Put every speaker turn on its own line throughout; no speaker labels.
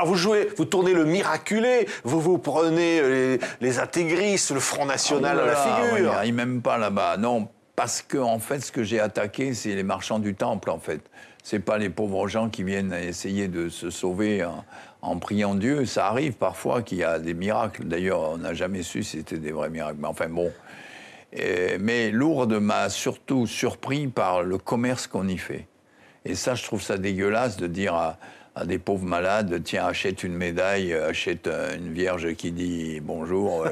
Alors vous tournez le miraculé, vous prenez les intégristes, le Front National à la figure.
Ouais, ils m'aiment pas là-bas, non. Parce que, en fait, ce que j'ai attaqué, c'est les marchands du temple, en fait. C'est pas les pauvres gens qui viennent essayer de se sauver en priant Dieu. Ça arrive parfois qu'il y a des miracles. D'ailleurs, on n'a jamais su si c'était des vrais miracles. Mais enfin, bon. Mais Lourdes m'a surtout surpris par le commerce qu'on y fait. Et ça, je trouve ça dégueulasse de dire à des pauvres malades, tiens, achète une médaille, achète une vierge qui dit bonjour.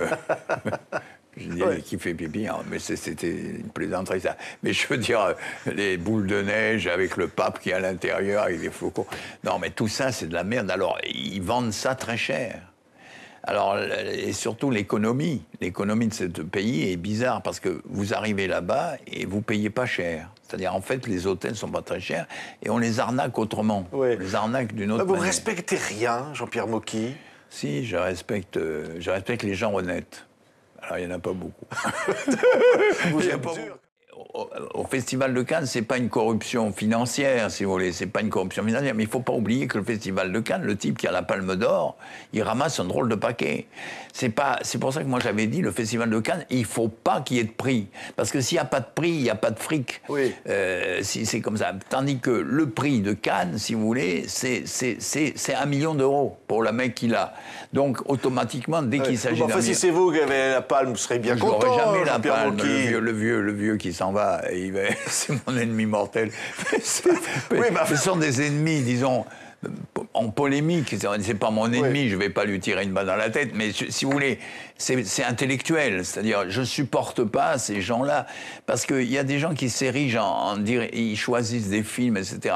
Je dis qui fait pipi, hein, mais c'était une plaisanterie, ça. Mais je veux dire, les boules de neige avec le pape qui est à l'intérieur, avec des flocons. Non, mais tout ça, c'est de la merde. Alors, ils vendent ça très cher. Alors, et surtout l'économie. L'économie de ce pays est bizarre parce que vous arrivez là-bas et vous payez pas cher. C'est-à-dire, en fait, les hôtels sont pas très chers et on les arnaque autrement. Oui. On les arnaque d'une autre manière.
Vous respectez rien, Jean-Pierre Mocky?
Si, je respecte les gens honnêtes. Alors, il n'y en a pas beaucoup.
Vous êtes pas
au Festival de Cannes, c'est pas une corruption financière, si vous voulez, c'est pas une corruption financière, mais il faut pas oublier que le Festival de Cannes, le type qui a la Palme d'Or, il ramasse un drôle de paquet. C'est pour ça que moi j'avais dit, le Festival de Cannes, il faut pas qu'il y ait de prix, parce que s'il y a pas de prix, il y a pas de fric.
Oui.
Si c'est comme ça. Tandis que le prix de Cannes, si vous voulez, c'est 1 million d'euros pour le mec qu'il a. Donc automatiquement, dès qu'il s'agit d'un
si c'est vous qui avez la palme, vous serez bien content.
Je n'aurai jamais la palme.
Mocky.
Le vieux qui s'en va, c'est mon ennemi mortel. Ce sont des ennemis, disons, en polémique. C'est pas mon ennemi, je vais pas lui tirer une balle dans la tête, mais si vous voulez, c'est intellectuel. C'est-à-dire, je supporte pas ces gens-là, parce qu'il y a des gens qui s'érigent ils choisissent des films, etc.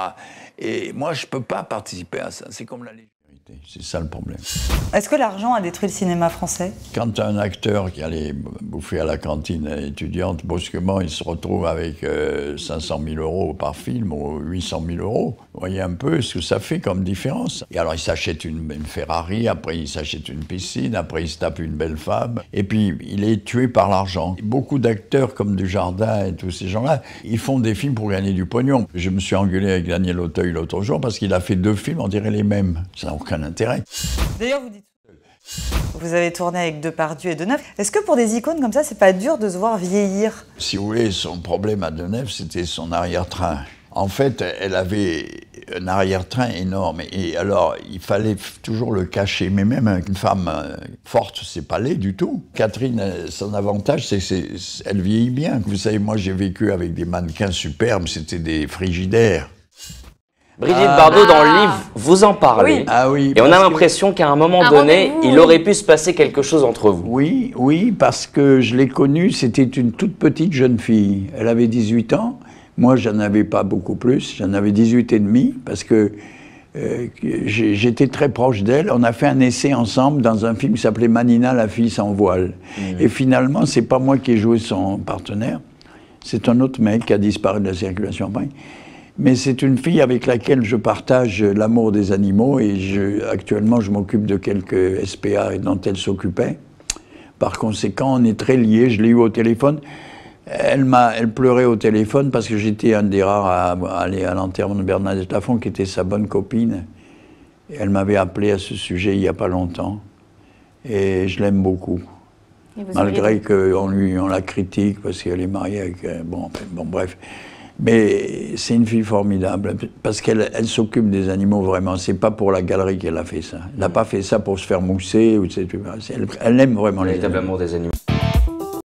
Et moi, je peux pas participer à ça. C'est comme la légalité. C'est ça le problème.
Est-ce que l'argent a détruit le cinéma français?
Quand un acteur qui allait bouffer à la cantine étudiante, brusquement, il se retrouve avec 500 000 euros par film ou 800 000 euros, vous voyez un peu ce que ça fait comme différence. Et alors, il s'achète une Ferrari, après il s'achète une piscine, après il se tape une belle femme, et puis il est tué par l'argent. Beaucoup d'acteurs comme Dujardin et tous ces gens-là, ils font des films pour gagner du pognon. Je me suis engueulé avec Daniel Auteuil l'autre jour parce qu'il a fait 2 films, on dirait les mêmes. Ça n'a aucun intérêt.
D'ailleurs, vous avez tourné avec Depardieu et Deneuve. Est-ce que pour des icônes comme ça, c'est pas dur de se voir vieillir?
Si vous voulez, son problème à Deneuve, c'était son arrière-train. En fait, elle avait un arrière-train énorme. Et alors, il fallait toujours le cacher. Mais même une femme forte, c'est pas laid du tout. Catherine, son avantage, c'est qu'elle vieillit bien. Vous savez, moi, j'ai vécu avec des mannequins superbes. C'était des frigidaires.
Brigitte Bardot, dans le livre, vous en parlez.
Oui.
Ah oui,
et on a l'impression qu'à un moment donné, il aurait pu se passer quelque chose entre vous.
Oui, parce que je l'ai connue, c'était une toute petite jeune fille. Elle avait 18 ans. Moi, j'en avais pas beaucoup plus. J'en avais 18 et demi, parce que j'étais très proche d'elle. On a fait un essai ensemble dans un film qui s'appelait Manina, la fille sans voile. Et finalement, c'est pas moi qui ai joué son partenaire. C'est un autre mec qui a disparu de la circulation après. Mais c'est une fille avec laquelle je partage l'amour des animaux et actuellement je m'occupe de quelques SPA dont elle s'occupait. Par conséquent, on est très liés, je l'ai eu au téléphone. Elle pleurait au téléphone parce que j'étais un des rares à aller à l'enterrement de Bernadette Lafont, qui était sa bonne copine. Et elle m'avait appelé à ce sujet il n'y a pas longtemps. Et je l'aime beaucoup. Malgré qu'on la critique parce qu'elle est mariée avec... Bon, bref. Mais c'est une fille formidable, parce qu'elle s'occupe des animaux vraiment. C'est pas pour la galerie qu'elle a fait ça. Elle n'a pas fait ça pour se faire mousser. Elle aime vraiment les animaux.
Véritable amour des animaux.